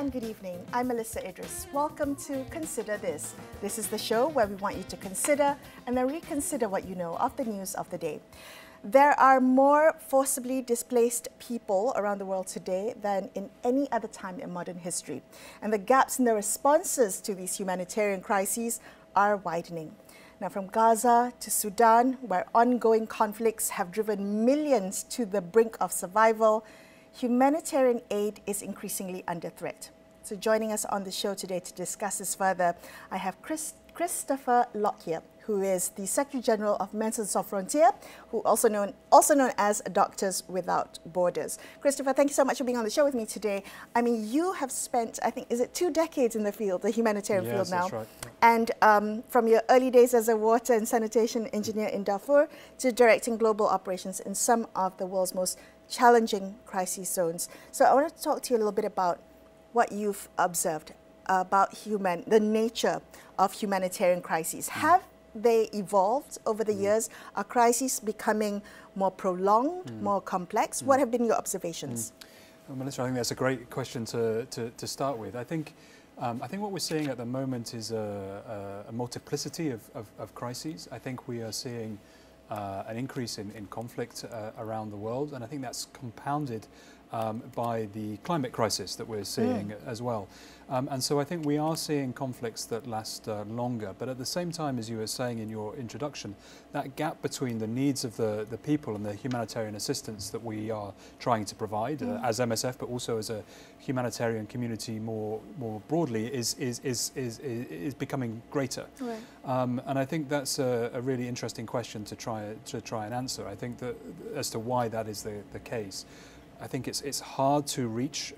and good evening. I'm Melisa Idris. Welcome to Consider This. This is the show where we want you to consider and then reconsider what you know of the news of the day. There are more forcibly displaced people around the world today than in any other time in modern history. And the gaps in the responses to these humanitarian crises are widening. Now, from Gaza to Sudan, where ongoing conflicts have driven millions to the brink of survival, humanitarian aid is increasingly under threat. So joining us on the show today to discuss this further, I have Christopher Lockyear, who is the Secretary General of Médecins Sans Frontières, who also known as Doctors Without Borders. Christopher, thank you so much for being on the show with me today. I mean, you have spent, I think, is it 2 decades in the field, the humanitarian field now? Yes, that's right. And from your early days as a water and sanitation engineer in Darfur to directing global operations in some of the world's most challenging crisis zones. So I want to talk to you a little bit about what you've observed about the nature of humanitarian crises. Have they evolved over the years? Are crises becoming more prolonged, more complex? What have been your observations? Well, Melissa, I think that's a great question to start with. I think what we're seeing at the moment is a multiplicity of crises. I think we are seeing an increase in conflict around the world, and I think that's compounded by the climate crisis that we're seeing as well. And so I think we are seeing conflicts that last longer, but at the same time, as you were saying in your introduction, that gap between the needs of the people and the humanitarian assistance that we are trying to provide as MSF, but also as a humanitarian community more broadly, is becoming greater. Right. And I think that's a really interesting question to try and answer. I think that as to why that is the case. I think it's hard to reach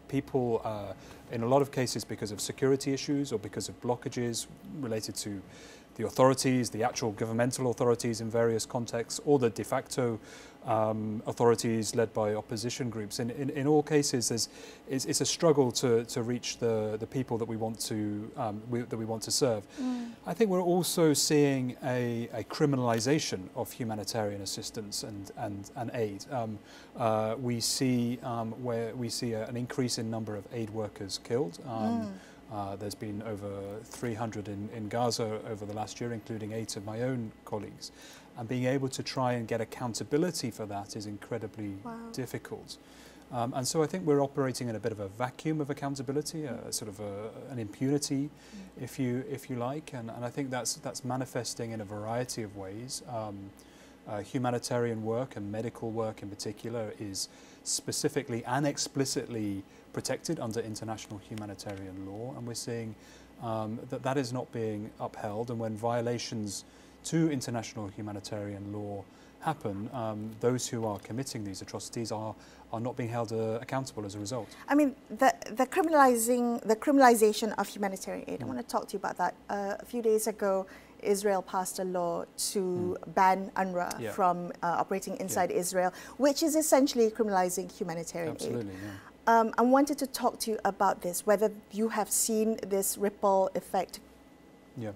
people in a lot of cases because of security issues or because of blockages related to the authorities, the actual governmental authorities in various contexts, or the de facto authorities led by opposition groups. In all cases, it's a struggle to reach the people that we want to serve. I think we're also seeing a criminalisation of humanitarian assistance and aid. We see an increase in number of aid workers killed. There's been over 300 in Gaza over the last year, including 8 of my own colleagues. And being able to try and get accountability for that is incredibly difficult. And so I think we're operating in a bit of a vacuum of accountability, sort of an impunity, if you like. And I think that's manifesting in a variety of ways. Humanitarian work and medical work in particular is specifically and explicitly protected under international humanitarian law, and we're seeing that is not being upheld, and when violations to international humanitarian law happen, those who are committing these atrocities are not being held accountable as a result. I mean, the criminalization of humanitarian aid, I want to talk to you about that. A few days ago, Israel passed a law to ban UNRWA from operating inside Israel, which is essentially criminalizing humanitarian aid. Absolutely, I wanted to talk to you about this, whether you have seen this ripple effect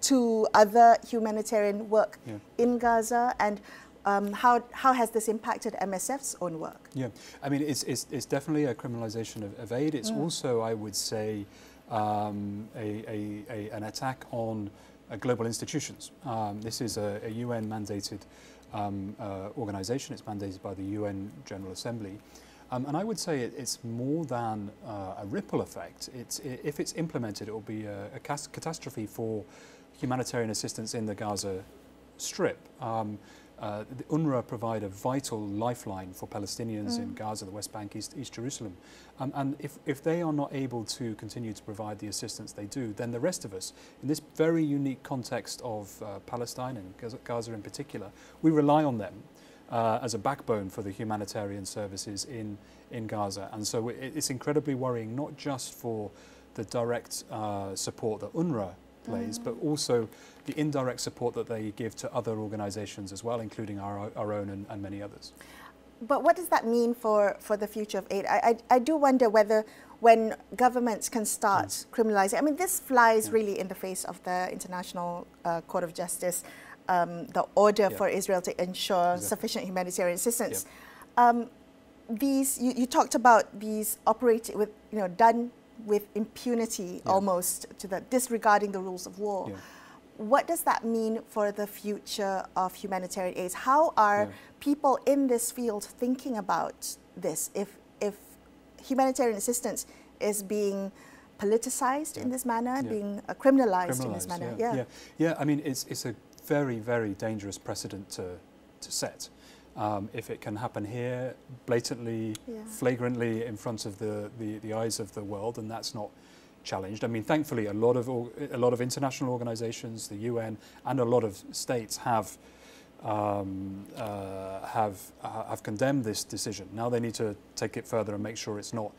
to other humanitarian work in Gaza, and how has this impacted MSF's own work? Yeah, I mean, it's definitely a criminalization of aid. It's also, I would say, an attack on global institutions. This is a UN-mandated organization. It's mandated by the UN General Assembly. And I would say it's more than a ripple effect. If it's implemented, it will be a catastrophe for humanitarian assistance in the Gaza Strip. The UNRWA provide a vital lifeline for Palestinians in Gaza, the West Bank, East Jerusalem. And if they are not able to continue to provide the assistance they do, then the rest of us, in this very unique context of Palestine and Gaza in particular, we rely on them as a backbone for the humanitarian services in Gaza. And so it's incredibly worrying, not just for the direct support that UNRWA plays, but also the indirect support that they give to other organizations as well, including our own and many others. But what does that mean for the future of aid? I do wonder whether when governments can start criminalizing, I mean, this flies really in the face of the International Court of Justice, the order for Israel to ensure sufficient humanitarian assistance. You talked about these operating with, done with impunity almost, to the disregarding the rules of war. What does that mean for the future of humanitarian aid? How are people in this field thinking about this? If humanitarian assistance is being politicized in this manner, being criminalized in this manner? Yeah. I mean, it's a very, very dangerous precedent to set. If it can happen here, blatantly, flagrantly in front of the eyes of the world, and that's not challenged. I mean, thankfully, a lot of international organizations, the UN, and a lot of states have condemned this decision. Now they need to take it further and make sure it's not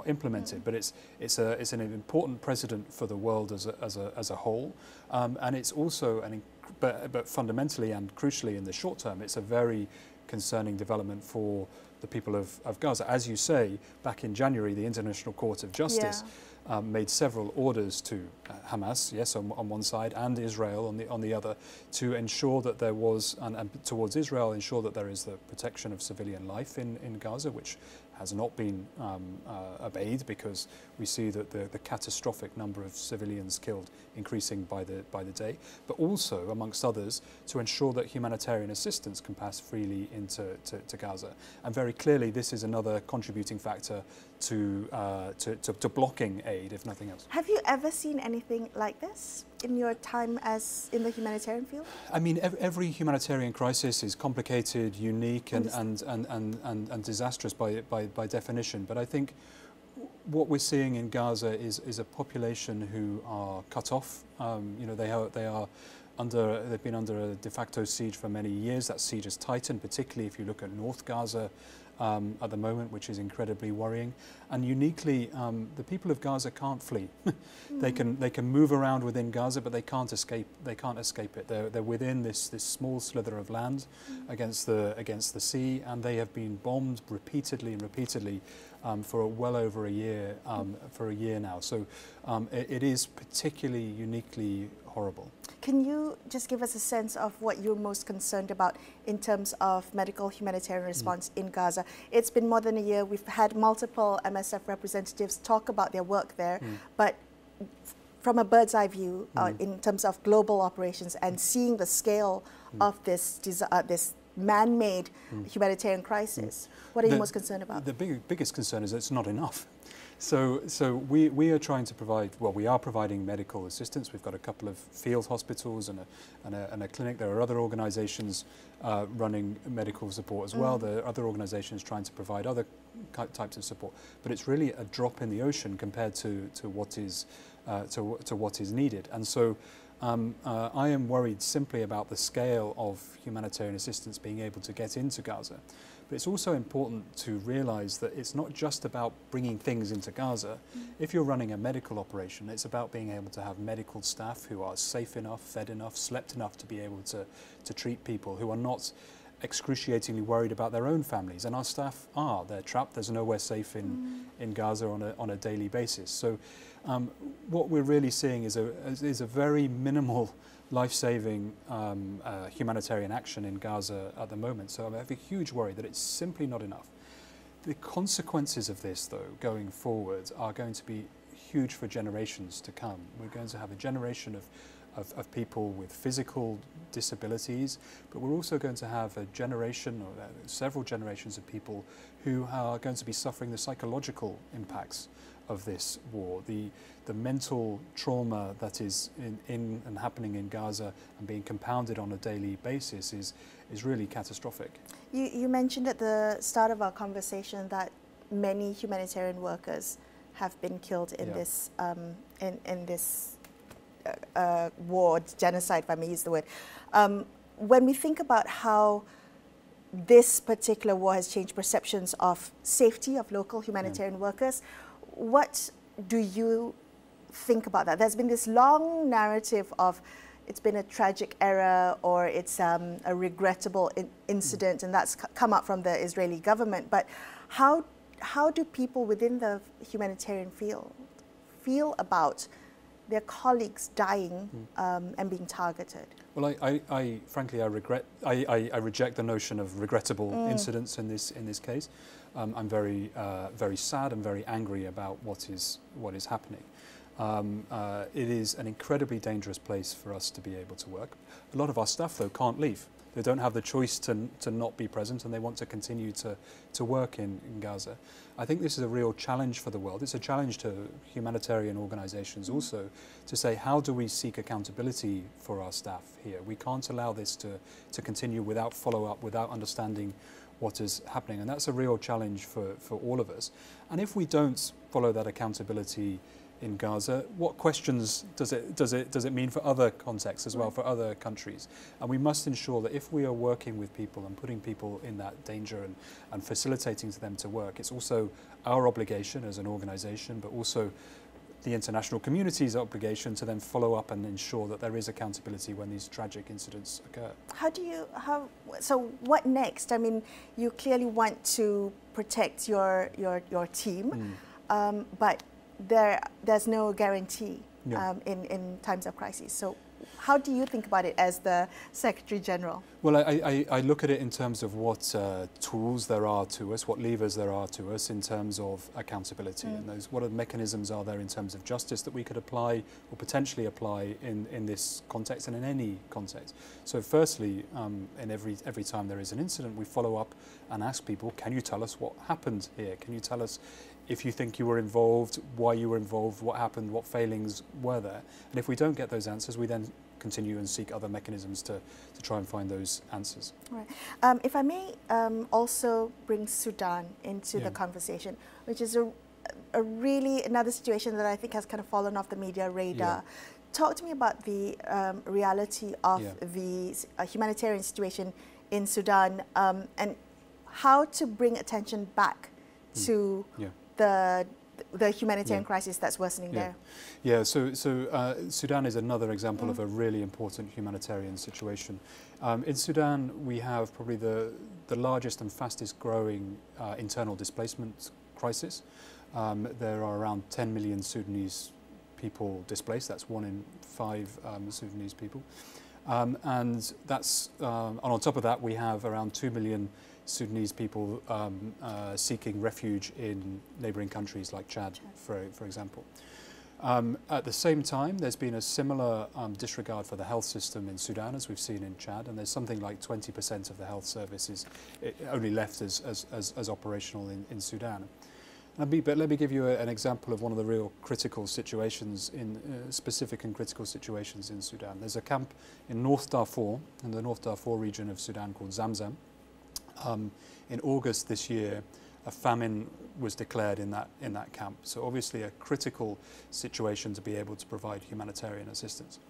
implemented. But it's an important precedent for the world as a whole, and it's also but fundamentally and crucially in the short term, it's a very concerning development for the people of Gaza. As you say, back in January, the International Court of Justice made several orders to Hamas, yes, on one side, and Israel on the other, to ensure that there was, and towards Israel, ensure that there is the protection of civilian life in Gaza, which has not been obeyed, because we see that the catastrophic number of civilians killed increasing by the day, but also, amongst others, to ensure that humanitarian assistance can pass freely into Gaza. And very clearly, this is another contributing factor to blocking aid, if nothing else. Have you ever seen anything like this in your time as in the humanitarian field? I mean, every humanitarian crisis is complicated, unique, and disastrous by definition. But I think what we're seeing in Gaza is a population who are cut off. You know, they've been under a de facto siege for many years. That siege has tightened, particularly if you look at North Gaza at the moment, which is incredibly worrying. And uniquely, the people of Gaza can't flee. They can move around within Gaza, but they can't escape. They can't escape it. They're within this small slither of land against the sea, and they have been bombed repeatedly for well over a year now. So it is particularly uniquely horrible. Can you just give us a sense of what you're most concerned about in terms of medical humanitarian response in Gaza? It's been more than a year. We've had multiple MSF representatives talk about their work there, but from a bird's eye view, in terms of global operations and seeing the scale of this man-made humanitarian crisis, what are you most concerned about? The biggest concern is that it's not enough. So we are trying to provide, well, we are providing medical assistance. We've got a couple of field hospitals and a clinic. There are other organizations running medical support as well. There are other organizations trying to provide other types of support. But it's really a drop in the ocean compared to what is needed. And so I am worried simply about the scale of humanitarian assistance being able to get into Gaza. But it's also important to realize that it's not just about bringing things into Gaza. If you're running a medical operation, it's about being able to have medical staff who are safe enough, fed enough, slept enough to be able to treat people, who are not excruciatingly worried about their own families. And our staff are. They're trapped. There's nowhere safe in Gaza on a daily basis. So what we're really seeing is a very minimal life-saving humanitarian action in Gaza at the moment. So I have a huge worry that it's simply not enough. The consequences of this, though, going forward, are going to be huge for generations to come. We're going to have a generation of people with physical disabilities, but we're also going to have a generation or several generations of people who are going to be suffering the psychological impacts of this war. The mental trauma that is in and happening in Gaza and being compounded on a daily basis is really catastrophic. You mentioned at the start of our conversation that many humanitarian workers have been killed in this war, genocide, if I may use the word. When we think about how this particular war has changed perceptions of safety of local humanitarian workers, what do you think about that? There's been this long narrative of it's been a tragic error or it's a regrettable incident, and that's come up from the Israeli government. But how do people within the humanitarian field feel about their colleagues dying and being targeted? Well, frankly, I reject the notion of regrettable incidents in this case. I'm very sad and very angry about what is happening. It is an incredibly dangerous place for us to be able to work. A lot of our staff, though, can't leave. They don't have the choice to not be present, and they want to continue to work in Gaza. I think this is a real challenge for the world. It's a challenge to humanitarian organizations also, to say, how do we seek accountability for our staff here? We can't allow this to continue without follow-up, without understanding what is happening. And that's a real challenge for all of us. And if we don't follow that accountability in Gaza, what questions does it mean for other contexts as well, for other countries? And we must ensure that if we are working with people and putting people in that danger and facilitating to them to work, it's also our obligation as an organization, but also the international community's obligation to then follow up and ensure that there is accountability when these tragic incidents occur. So what next? I mean, you clearly want to protect your team, but there's no guarantee in times of crisis. So how do you think about it as the Secretary General? Well, I look at it in terms of what tools there are to us, what levers there are to us in terms of accountability, and what mechanisms are there in terms of justice that we could apply or potentially apply in this context and in any context. So firstly, in every time there is an incident, we follow up and ask people, can you tell us what happened here? Can you tell us if you think you were involved, why you were involved, what happened, what failings were there? And if we don't get those answers, we then continue and seek other mechanisms to try and find those answers. Right. If I may also bring Sudan into the conversation, which is a really another situation that I think has kind of fallen off the media radar. Talk to me about the reality of the humanitarian situation in Sudan and how to bring attention back to the humanitarian crisis that's worsening there. Yeah, so Sudan is another example of a really important humanitarian situation. In Sudan, we have probably the largest and fastest growing internal displacement crisis. There are around 10 million Sudanese people displaced. That's 1 in 5 Sudanese people. And that's, and on top of that, we have around 2 million Sudanese people seeking refuge in neighbouring countries like Chad, for example. At the same time, there's been a similar disregard for the health system in Sudan as we've seen in Chad, and there's something like 20% of the health services only left as operational in Sudan. But let me give you an example of one of the real critical situations, specific and critical situations in Sudan. There's a camp in North Darfur, in the North Darfur region of Sudan called Zamzam. In August this year, a famine was declared in that camp. So obviously a critical situation to be able to provide humanitarian assistance.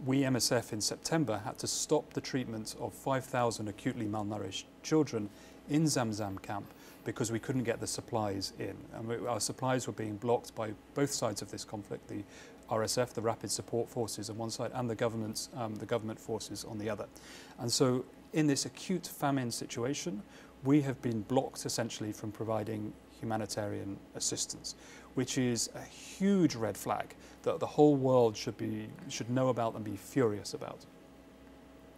We, MSF, in September had to stop the treatment of 5,000 acutely malnourished children in Zamzam camp because we couldn't get the supplies in. And our supplies were being blocked by both sides of this conflict, the RSF, the Rapid Support Forces on one side, and the government forces on the other. And so in this acute famine situation, we have been blocked essentially from providing humanitarian assistance, which is a huge red flag that the whole world should know about and be furious about.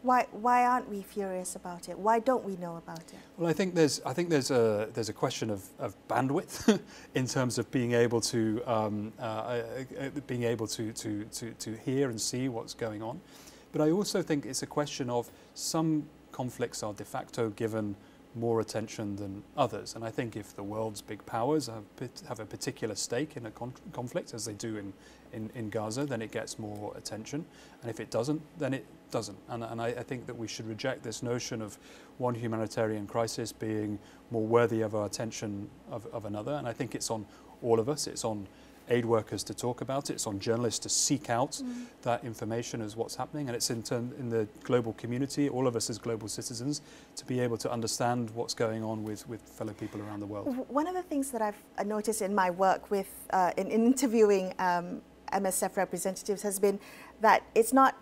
Why aren't we furious about it? Why don't we know about it? Well, I think there's a question of bandwidth in terms of being able to hear and see what's going on, but I also think it's a question of some conflicts are de facto given more attention than others, and I think if the world's big powers have a particular stake in a conflict, as they do in Gaza, then it gets more attention, and if it doesn't, then it doesn't. And I think that we should reject this notion of one humanitarian crisis being more worthy of our attention of another, and I think it's on all of us. It's on aid workers to talk about it. It's on journalists to seek out that information as what's happening, and it's in the global community, all of us as global citizens, to be able to understand what's going on with fellow people around the world. One of the things that I've noticed in my work with in interviewing MSF representatives has been that it's not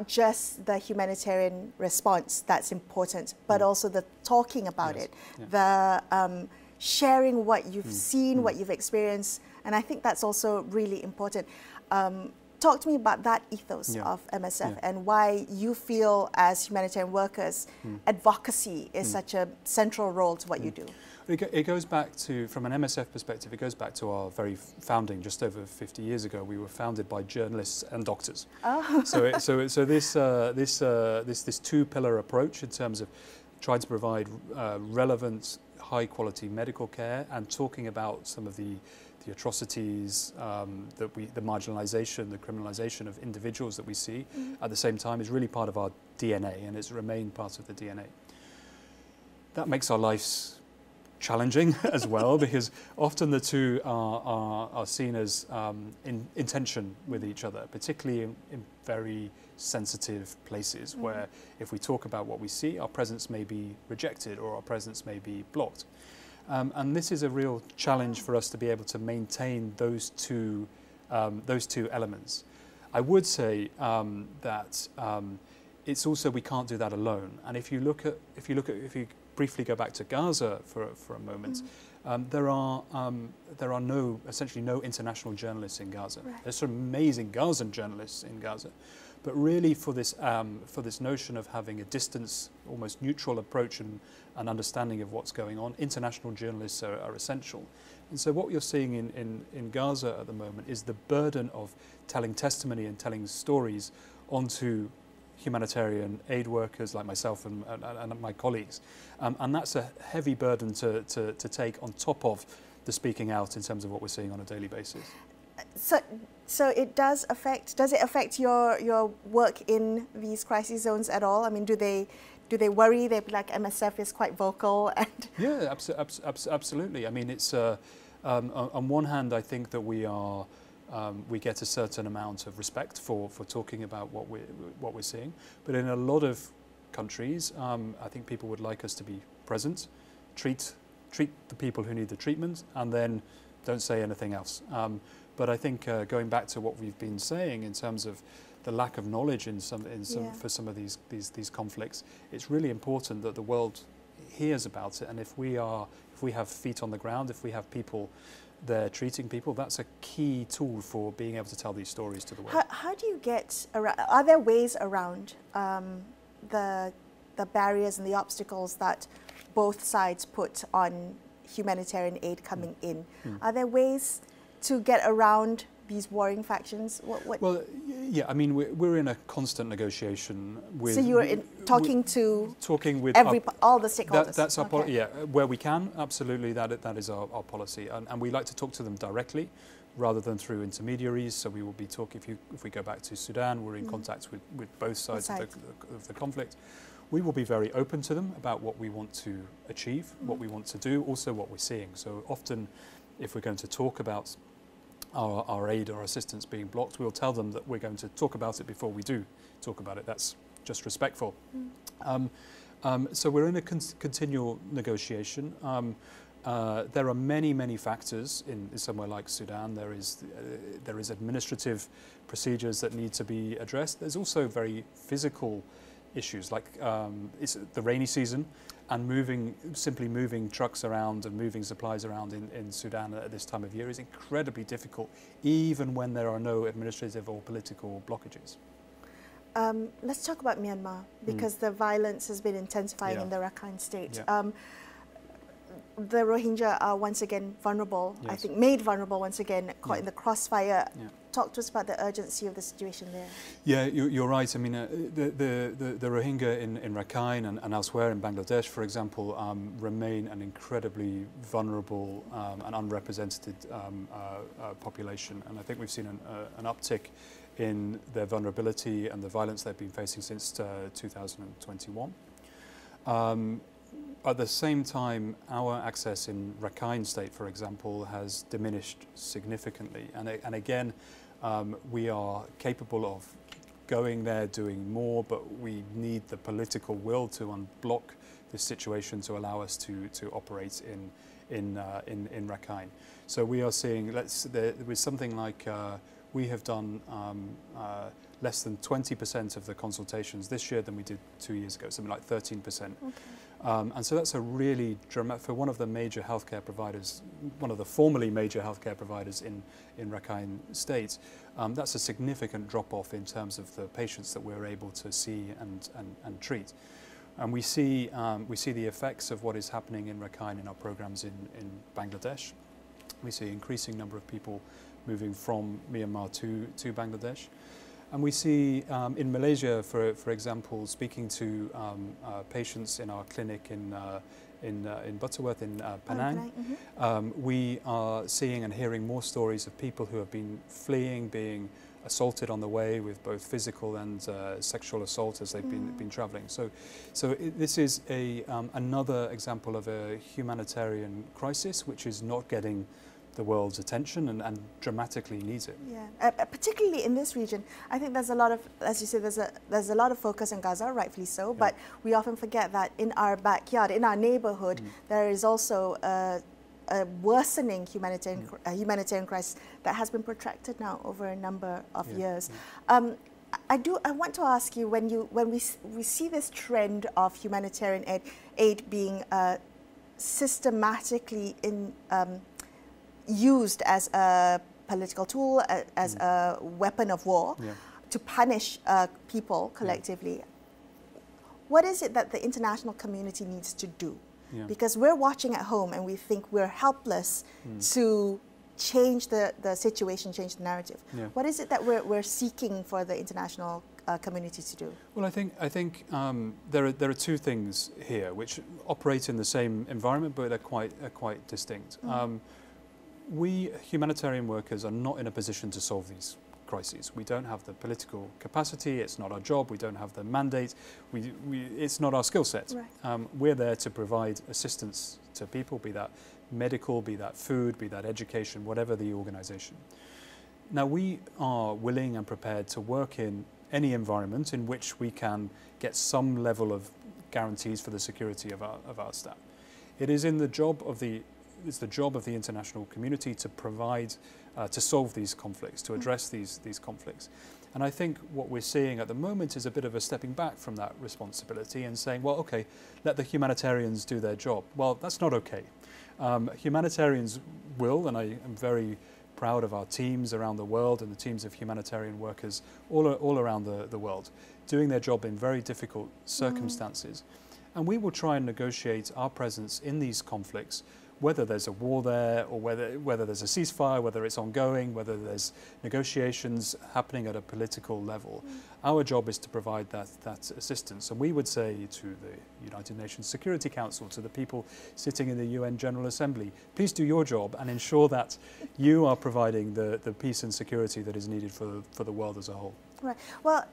just the humanitarian response that's important, but also the talking about it, the sharing what you've seen, what you've experienced. And I think that's also really important. talk to me about that ethos of MSF and why you feel as humanitarian workers advocacy is such a central role to what you do. It goes back to, from an MSF perspective, it goes back to our very founding just over 50 years ago. We were founded by journalists and doctors. Oh. So this two-pillar approach in terms of trying to provide relevant, high-quality medical care and talking about some of the atrocities, the marginalisation, the criminalisation of individuals that we see at the same time is really part of our DNA, and it's remained part of the DNA. That makes our lives challenging as well, because often the two are seen as in tension with each other, particularly in very sensitive places where if we talk about what we see, our presence may be rejected or our presence may be blocked. And this is a real challenge for us to be able to maintain those two elements. I would say that it's also, we can't do that alone. And if you briefly go back to Gaza for a moment, there are essentially no international journalists in Gaza. Right. There's some amazing Gazan journalists in Gaza, but really for this notion of having a distance, almost neutral approach and an understanding of what's going on, international journalists are essential. And so what you're seeing in Gaza at the moment is the burden of telling testimony and telling stories onto humanitarian aid workers like myself and my colleagues. And that's a heavy burden to take on top of the speaking out in terms of what we're seeing on a daily basis. So it does it affect your work in these crisis zones at all? I mean, do they worry? They're like, MSF is quite vocal and... Yeah, absolutely. I mean, it's on one hand, I think that we get a certain amount of respect for talking about what we're seeing, but in a lot of countries, I think people would like us to be present, treat the people who need the treatment, and then don't say anything else. But I think going back to what we've been saying in terms of the lack of knowledge for some of these conflicts, it's really important that the world hears about it. And if we have feet on the ground, if we have people there treating people, that's a key tool for being able to tell these stories to the world. How do you get around? Are there ways around the barriers and the obstacles that both sides put on humanitarian aid coming in? Are there ways to get around these warring factions? Well, yeah, I mean, we're in a constant negotiation with... So you're talking with all the stakeholders? That's our policy, yeah. Where we can, absolutely, that is our policy. And we like to talk to them directly rather than through intermediaries. So we will be talking, if we go back to Sudan, we're in contact with both sides of the conflict. We will be very open to them about what we want to achieve, what we want to do, also what we're seeing. So often, if we're going to talk about our aid or assistance being blocked, we'll tell them that we're going to talk about it before we do talk about it. That's just respectful. So we're in a continual negotiation. There are many factors in somewhere like Sudan. There is administrative procedures that need to be addressed. There's also very physical issues, like it's the rainy season, and simply moving trucks around and moving supplies around in Sudan at this time of year is incredibly difficult, even when there are no administrative or political blockages. Let's talk about Myanmar, because the violence has been intensifying in the Rakhine state. Yeah. The Rohingya are once again vulnerable, I think made vulnerable once again, caught in the crossfire. Yeah. Talk to us about the urgency of the situation there. Yeah, you're right. I mean, the Rohingya in Rakhine and elsewhere in Bangladesh, for example, remain an incredibly vulnerable and unrepresented population. And I think we've seen an uptick in their vulnerability and the violence they've been facing since 2021. At the same time, our access in Rakhine State, for example, has diminished significantly. And again, we are capable of going there, doing more, but we need the political will to unblock this situation to allow us to operate in Rakhine. So we are seeing, there was something like we have done less than 20% of the consultations this year than we did 2 years ago, something like 13%. Okay. And so that's a really dramatic, for one of the major healthcare providers, one of the formerly major healthcare providers in Rakhine State, that's a significant drop-off in terms of the patients that we're able to see and treat. And we see the effects of what is happening in Rakhine in our programs in Bangladesh. We see an increasing number of people moving from Myanmar to Bangladesh. And we see in Malaysia, for example, speaking to patients in our clinic in Butterworth in Penang, we are seeing and hearing more stories of people who have been fleeing, being assaulted on the way with both physical and sexual assault as they've been travelling. So this is another example of a humanitarian crisis which is not getting the world's attention and dramatically needs it. Yeah, particularly in this region, I think there's a lot of, as you say, there's a lot of focus on Gaza, rightfully so, yeah. But we often forget that in our backyard, in our neighborhood, there is also a worsening humanitarian crisis that has been protracted now over a number of years. Yeah. I want to ask you, when we see this trend of humanitarian aid being systematically used as a political tool, as a weapon of war, to punish people collectively. What is it that the international community needs to do? Yeah. Because we're watching at home and we think we're helpless to change the situation, change the narrative. Yeah. What is it that we're seeking for the international community to do? Well, I think there are two things here which operate in the same environment, but are quite distinct. We humanitarian workers are not in a position to solve these crises. We don't have the political capacity, it's not our job, we don't have the mandate, it's not our skill set. Right. We're there to provide assistance to people, be that medical, be that food, be that education, whatever the organisation. Now we are willing and prepared to work in any environment in which we can get some level of guarantees for the security of our staff. It is the job of the international community to provide, to solve these conflicts, to address these conflicts. And I think what we're seeing at the moment is a bit of a stepping back from that responsibility and saying, well, okay, let the humanitarians do their job. Well, that's not okay. Humanitarians will, and I am very proud of our teams around the world and the teams of humanitarian workers all around the world, doing their job in very difficult circumstances. And we will try and negotiate our presence in these conflicts, whether there's a war there or whether there's a ceasefire, whether it's ongoing, whether there's negotiations happening at a political level. Our job is to provide that assistance. And we would say to the United Nations Security Council, to the people sitting in the UN General Assembly, please do your job and ensure that you are providing the peace and security that is needed for the world as a whole. Right. Well,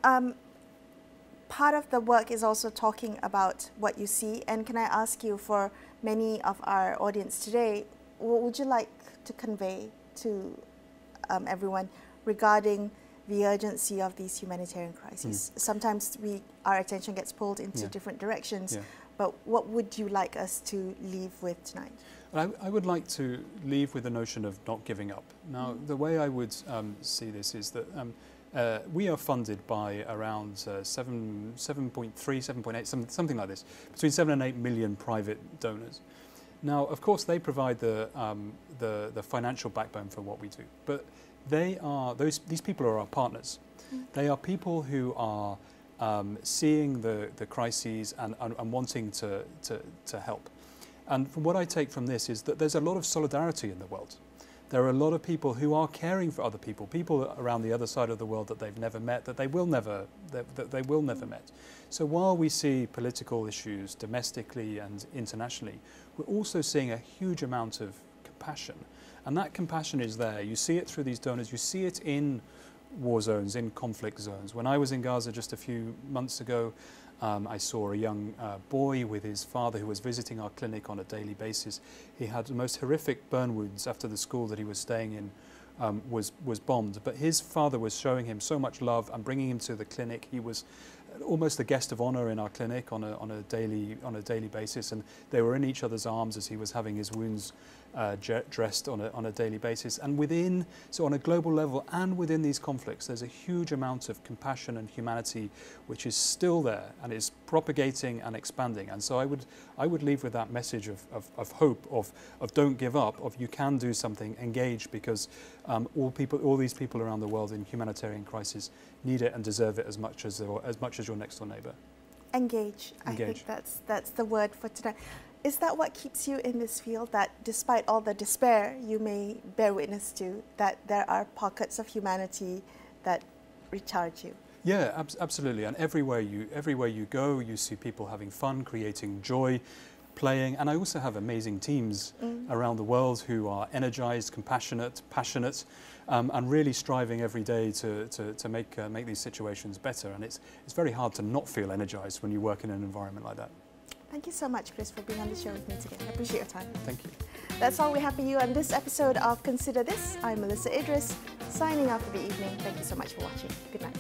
part of the work is also talking about what you see. And can I ask you, for many of our audience today, what would you like to convey to everyone regarding the urgency of these humanitarian crises? Sometimes our attention gets pulled into different directions, but what would you like us to leave with tonight? I would like to leave with the notion of not giving up. Now, the way I would see this is that we are funded by around 7.3, 7.8, something like this, between 7 and 8 million private donors. Now, of course, they provide the financial backbone for what we do, but these people are our partners. They are people who are seeing the crises and wanting to help. And what I take from this is that there's a lot of solidarity in the world. There are a lot of people who are caring for other people, people around the other side of the world that they've never met, that they will never met. So while we see political issues domestically and internationally, we're also seeing a huge amount of compassion. And that compassion is there. You see it through these donors. You see it in war zones, in conflict zones. When I was in Gaza just a few months ago, I saw a young boy with his father who was visiting our clinic on a daily basis. He had the most horrific burn wounds after the school that he was staying in was bombed. But his father was showing him so much love and bringing him to the clinic. He was almost a guest of honor in our clinic on a daily basis, and they were in each other's arms as he was having his wounds dressed on a daily basis. And so on a global level and within these conflicts, there's a huge amount of compassion and humanity which is still there and is propagating and expanding. And so I would leave with that message of hope, of don't give up, of you can do something, engage, because all these people around the world in humanitarian crisis need it and deserve it as much as your next door neighbour. Engage. I think that's the word for today. Is that what keeps you in this field, that despite all the despair you may bear witness to, that there are pockets of humanity that recharge you? Yeah, absolutely. And everywhere you go, you see people having fun, creating joy, playing. And I also have amazing teams around the world who are energized, compassionate, passionate, and really striving every day to make these situations better. And it's very hard to not feel energized when you work in an environment like that. Thank you so much, Chris, for being on the show with me today. I appreciate your time. Thank you. That's all we have for you on this episode of Consider This. I'm Melisa Idris, signing off for the evening. Thank you so much for watching. Good night.